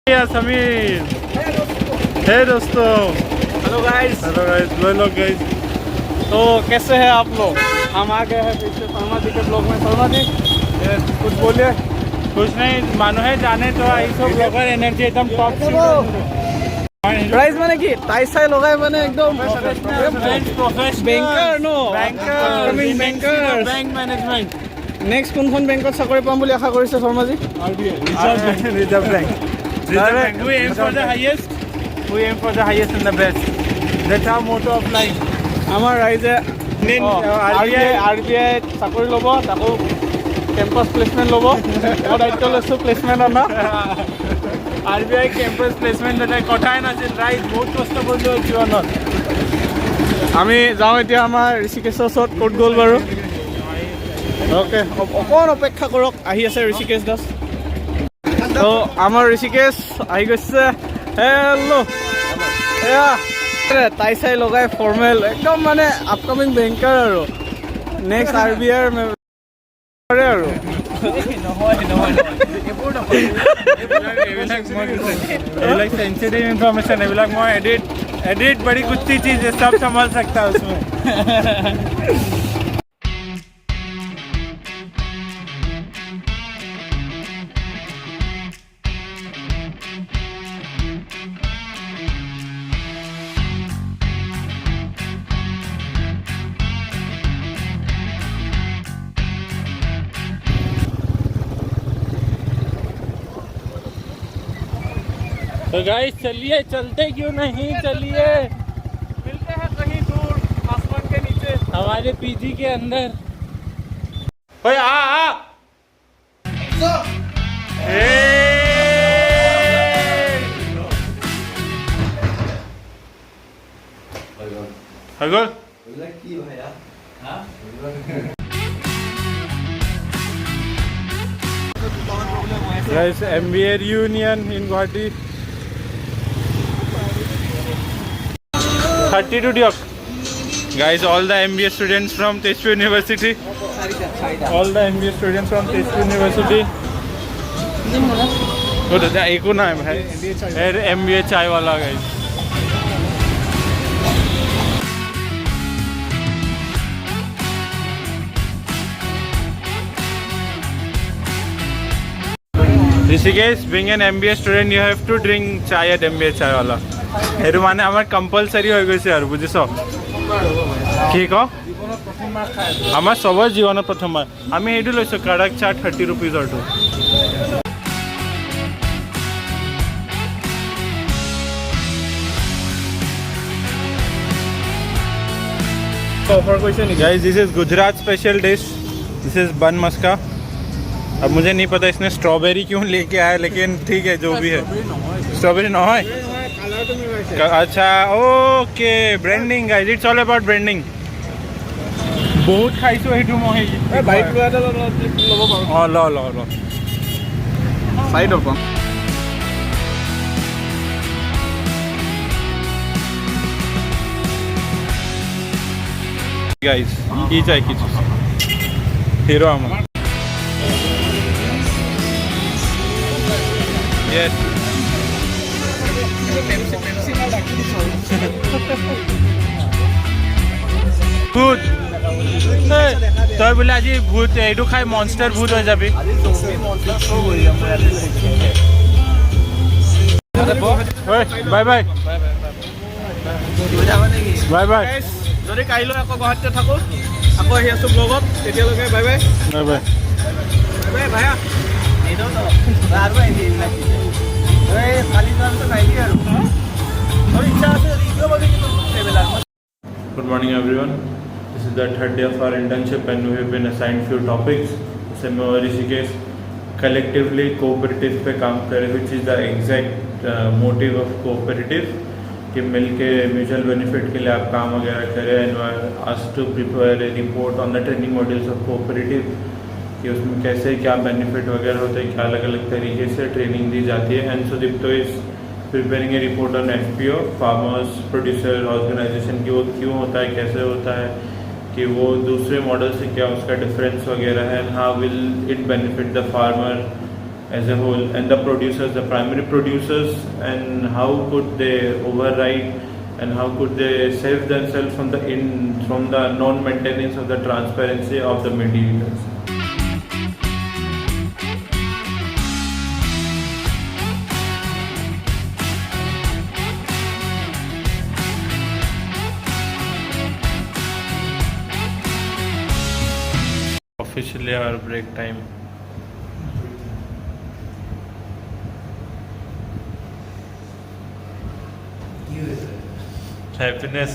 समीर। हे दोस्तों। Hello guys. लो लोग guys. तो कैसे हैं आप लोग? हम आ गए हैं फिर से शर्मा जी के ब्लॉग में। शर्मा जी कुछ बोलिए। कुछ नहीं मानो है जाने तो आई सब ब्लॉगर एनर्जी एकदम टॉप प्राइस माने কি টাই চাই লগাই মানে একদম বেংকাৰ নো upcoming banker bank management next কোনখন বেংকত চাকৰি পাম বুলি আশা কৰিছে Sharma ji? Reserve bank we aim for the highest and the best. That's our motto of life. আমাৰ ৰাইজে RBI চাকৰি ল'ব, তাকো কেম্পাছ প্লেচমেণ্ট ল'ব। মই দায়িত্ব লৈছোঁ প্লেচমেণ্ট অনা। RBI কেম্পাছ প্লেচমেণ্ট এটা কথাই নাছিল ৰাইট। বহুত কষ্ট কৰিলোঁ জীৱনত। আমি যাওঁ এতিয়া আমাৰ ঋষিকেশৰ ওচৰত। ক'ত গ'ল বাৰু? অ'কে, অকণ অপেক্ষা কৰক, আহি আছে ঋষিকেশ দাস। তো আমাৰ ঋষিকেশ আহি গৈছে। হেল্ল' এয়া টাই চাই লগাই ফৰ্মেল একদম মানে আপকামিং বেংকাৰ আৰু নেক্সট RBI আৰু এইবিলাক सेंसिटिव इन्फॉर्मेशन এইবিলাক মই एडिट बड़ी कुछ चीज़ है सब संभाल सकता है उसमें। तो गाइस चलिए, चलते क्यों नहीं, चलिए मिलते हैं कहीं दूर आसमान के नीचे हमारे पीजी के अंदर। ओए आ हगल Guys, MBA reunion in Guwahati. 32 Diok. Guys, all the MBA students from Tezpur University. All the MBA students from Tezpur University. Good, एको नाम है MBA चाय वाला guys. Rishikesh, being an MBA student, you have to drink chai at MBA chai wala. Heru mane amar compulsory hoy goise aru bujiso. Ki ko? Amar sobar jibono prothom bar. Ami edu loiso kadak cha 30 rupees orto. offer koise nahi Guys, this is Gujarat special dish. This is bun maska. अब मुझे नहीं पता इसने strawberry क्यों लेके आया, लेकिन ठीक है जो भी है। स्ट्रॉबेरी ना है। अच्छा okay, branding guys, it's all about branding. बहुत खाइছো হেতু মই বাইক লৈ ল'ব পাৰোঁ। ল ল ল সাইড অফ গাইস কি চাই কিছু হিরো আমার। Yes. ভূত তই বোলে আজি ভূত এইটো খাই মনষ্টাৰ ভূত হৈ যাবি। By bye bye by. যদি কাইলৈ আকৌ গুৱাহাটীতে থাকোঁ, আকৌ আহি আছোঁ ব্লগত, তেতিয়ালৈকে bye bye bye bye bye ভায়া। Good morning everyone. This is the third day of our internship and we have been assigned few topics. जैसे मैं और ऋषिकेश collectively cooperative पे काम करें, which is the exact motive of cooperative कि मिलके mutual benefit के लिए आप काम वगैरह करें। and we are asked to prepare a report on the training modules of cooperative कि उसमें कैसे क्या बेनिफिट वगैरह होते हैं, क्या अलग अलग तरीके से ट्रेनिंग दी जाती है। And Sudipto is preparing a report on FPO, farmers producer organisation की, वो क्यों होता है, कैसे होता है, कि वो दूसरे मॉडल से क्या उसका डिफरेंस वगैरह है, and how will it benefit the farmer as a whole, and the producers, the primary producers, and how could they override and how could they save themselves from the non-maintenance of the transparency of the mediators. Officially our break time. Happiness.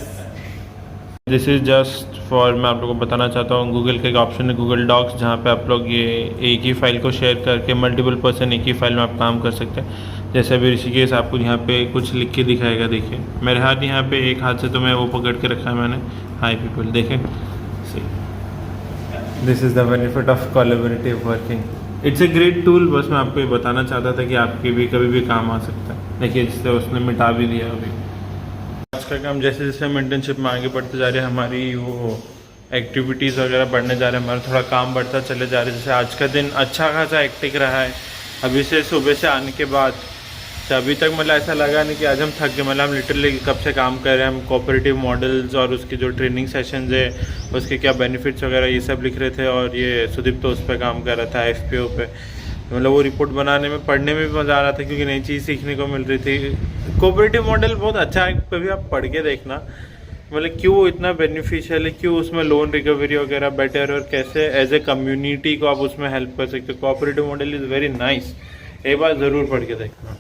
This is just for, मैं आप लोगों को बताना चाहता हूँ, Google का एक option है गूगल डॉक्स, जहाँ पे आप लोग ये एक ही फाइल को शेयर करके मल्टीपल पर्सन एक ही फाइल में आप काम कर सकते हैं। जैसे अभी ऋषिकेश आपको यहाँ पे कुछ लिख के दिखाएगा, देखिए मेरे हाथ यहाँ पे एक हाथ से तो मैं वो पकड़ के रखा है मैंने, हाई पीपल, देखें, see this is the benefit of collaborative working. It's a great tool. बस मैं आपको ये बताना चाहता था कि आपके भी कभी भी काम आ सकता है। देखिए जिससे उसने मिटा भी दिया अभी। आज का काम जैसे जैसे हम इंटर्नशिप में आगे बढ़ते जा रहे हैं, हमारी वो एक्टिविटीज़ वगैरह बढ़ने जा रहे हैं, हमारा थोड़ा काम बढ़ता चले जा रहे हैं। जैसे आज का दिन अच्छा खासा एक्टिक रहा है। अभी से सुबह से आने के बाद से अभी तक मतलब ऐसा लगा नहीं कि आज हम थक गए। मतलब हम लिटरली कब से काम कर रहे हैं। हम कोऑपरेटिव मॉडल्स और उसकी जो ट्रेनिंग सेशंस है उसके क्या बेनिफिट्स वगैरह ये सब लिख रहे थे, और ये सुदीप तो उस पर काम कर रहा था, FPO पे। मतलब वो रिपोर्ट बनाने में, पढ़ने में भी मज़ा आ रहा था क्योंकि नई चीज़ सीखने को मिल रही थी। कोऑपरेटिव मॉडल बहुत अच्छा है, कभी आप पढ़ के देखना मतलब क्यों इतना बेनिफिशियल है, क्यों उसमें लोन रिकवरी वगैरह बेटर, और कैसे एज ए कम्युनिटी को आप उसमें हेल्प कर सकते हो। Cooperative model is very nice, एक बार ज़रूर पढ़ के देखना।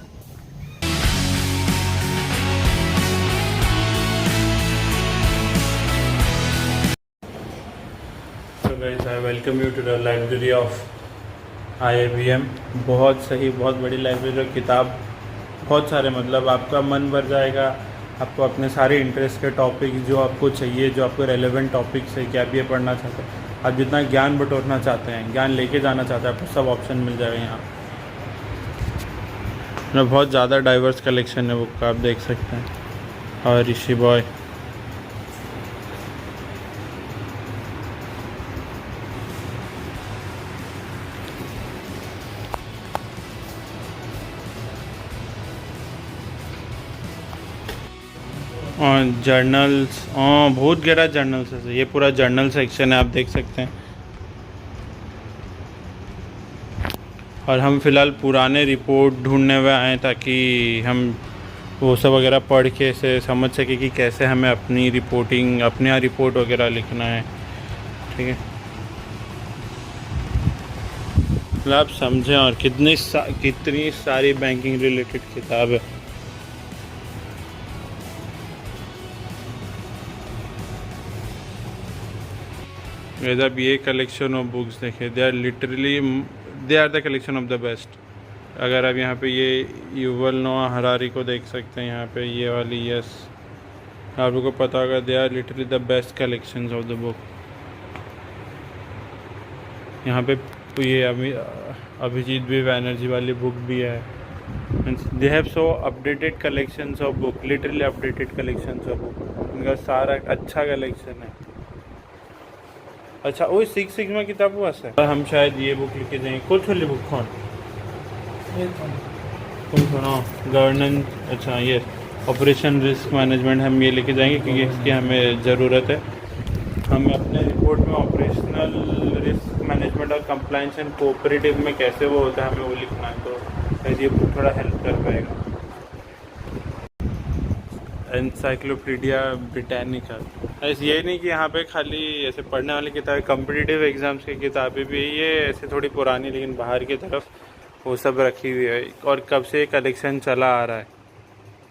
So guys, I welcome you to the library of IIBM। बहुत सही, बहुत बड़ी लाइब्रेरी और किताब बहुत सारे, मतलब आपका मन भर जाएगा। आपको अपने सारे इंटरेस्ट के टॉपिक जो आपको चाहिए, जो आपको रेलेवेंट टॉपिक्स है, कि आप ये पढ़ना चाहते हैं, आप जितना ज्ञान बटोरना चाहते हैं, ज्ञान लेके जाना चाहते हैं, आपको सब ऑप्शन मिल जाएगा यहाँ। बहुत ज़्यादा डाइवर्स कलेक्शन है बुक का, आप देख सकते हैं। और ऋषि बॉय, और जर्नल्स, बहुत गहरा जर्नल्स है। ये पूरा जर्नल सेक्शन है, आप देख सकते हैं। और हम फ़िलहाल पुराने रिपोर्ट ढूंढने हुए आए ताकि हम वो सब वगैरह पढ़ के से समझ सके कि कैसे हमें अपनी रिपोर्टिंग, अपने यहाँ रिपोर्ट वगैरह लिखना है। ठीक है, मतलब आप समझें। और कितनी सारी बैंकिंग रिलेटेड किताब है। अगर आप ये कलेक्शन ऑफ बुक्स देखें, they are the collection of the best. अगर आप यहाँ पे ये युवल नोआ हरारी को देख सकते हैं, यहाँ पे ये वाली, यस, आप लोगों को पता होगा, they are literally the best collections of the book. यहाँ पे ये अभिजीत भी बैनर्जी वाली बुक भी है। They have so updated collections of book, literally updated collections of book. इनका सारा अच्छा कलेक्शन है। अच्छा, वो 6 सिग्मा किताब हुआ सर, हम शायद ये बुक लिखे जाएंगे। कुछ वाली बुक कौन सुना, गवर्नेंस, अच्छा ये ऑपरेशन रिस्क मैनेजमेंट, हम ये लेके जाएंगे क्योंकि इसकी हमें ज़रूरत है। हमें अपने रिपोर्ट में ऑपरेशनल रिस्क मैनेजमेंट और कंप्लायंस एंड कोऑपरेटिव में कैसे वो होता है, हमें वो लिखना है। तो ये बुक थोड़ा हेल्प कर पाएगा। एनसाइक्लोपीडिया ब्रिटानिका, ऐसे ये नहीं कि यहाँ पे खाली ऐसे पढ़ने वाली किताबें, कॉम्पिटिटिव एग्ज़ाम्स की किताबें भी, ये ऐसे थोड़ी पुरानी लेकिन बाहर की तरफ वो सब रखी हुई है। और कब से कलेक्शन चला आ रहा है,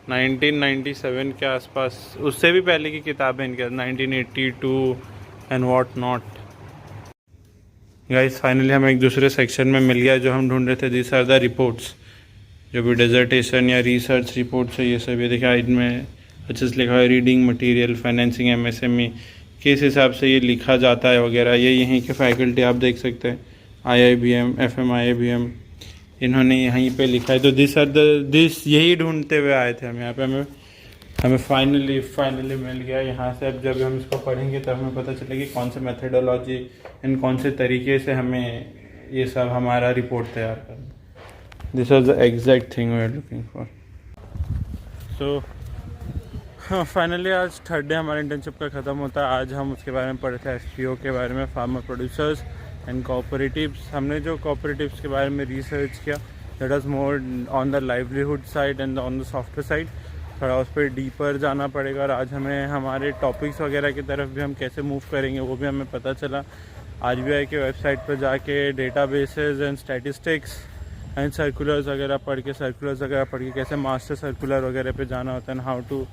1997 के आसपास, उससे भी पहले की किताबें इनके, 1982 and what not. Guys finally हमें एक दूसरे सेक्शन में मिल गया जो हम ढूंढ रहे थे। दिस आर द रिपोर्ट्स, जो भी डिजर्टेशन या रिसर्च रिपोर्ट्स है, ये सब। ये देखा इनमें अच्छे से लिखा है, रीडिंग मटेरियल, फाइनेंसिंग, MSME, किस हिसाब से ये लिखा जाता है वगैरह। ये यहीं के फैकल्टी आप देख सकते हैं, IIBM, FM IIBM, इन्होंने यहीं पे लिखा है। तो दिस यही ढूंढते हुए आए थे हम यहाँ पे। हमें फाइनली मिल गया यहाँ से। अब जब हम इसको पढ़ेंगे तब हमें पता चलेगी कौन से मेथडोलॉजी एंड कौन से तरीके से हमें ये सब हमारा रिपोर्ट तैयार करना। This was the exact thing we are looking for. So finally आज थर्ड डे हमारे इंटर्नशिप का ख़त्म होता है। आज हम उसके बारे में पढ़े थे, एफपीओ के बारे में, फार्मर प्रोड्यूसर्स एंड कोऑपरेटिव्स। हमने जो कोऑपरेटिव्स के बारे में रिसर्च किया that was more on the livelihood side and on the software side, थोड़ा उस पर डीपर जाना पड़ेगा। और आज हमें हमारे टॉपिक्स वगैरह की तरफ भी हम कैसे मूव करेंगे वो भी हमें पता चला। आरबीआई के वेबसाइट पर जाके databases and statistics and circulars वगैरह पढ़ के कैसे मास्टर सर्कुलर वगैरह पे जाना होता है and how to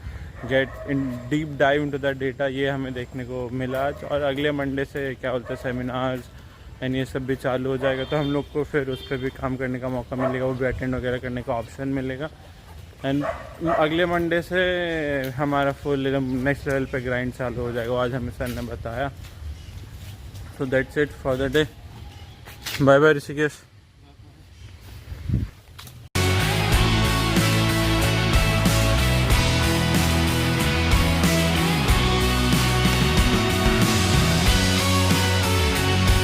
get in deep dive into that data, ये हमें देखने को मिला आज। और अगले मंडे से क्या बोलते हैं सेमिनार्स एंड ये सब भी चालू हो जाएगा, तो हम लोग को फिर उस पर भी काम करने का मौका मिलेगा, वो भी अटेंड वगैरह करने का ऑप्शन मिलेगा। एंड अगले मंडे से हमारा फुल नेक्स्ट लेवल पे ग्राइंड चालू हो जाएगा, आज हमें सर ने बताया। So that's it for the day. Bye bye Rishikesh.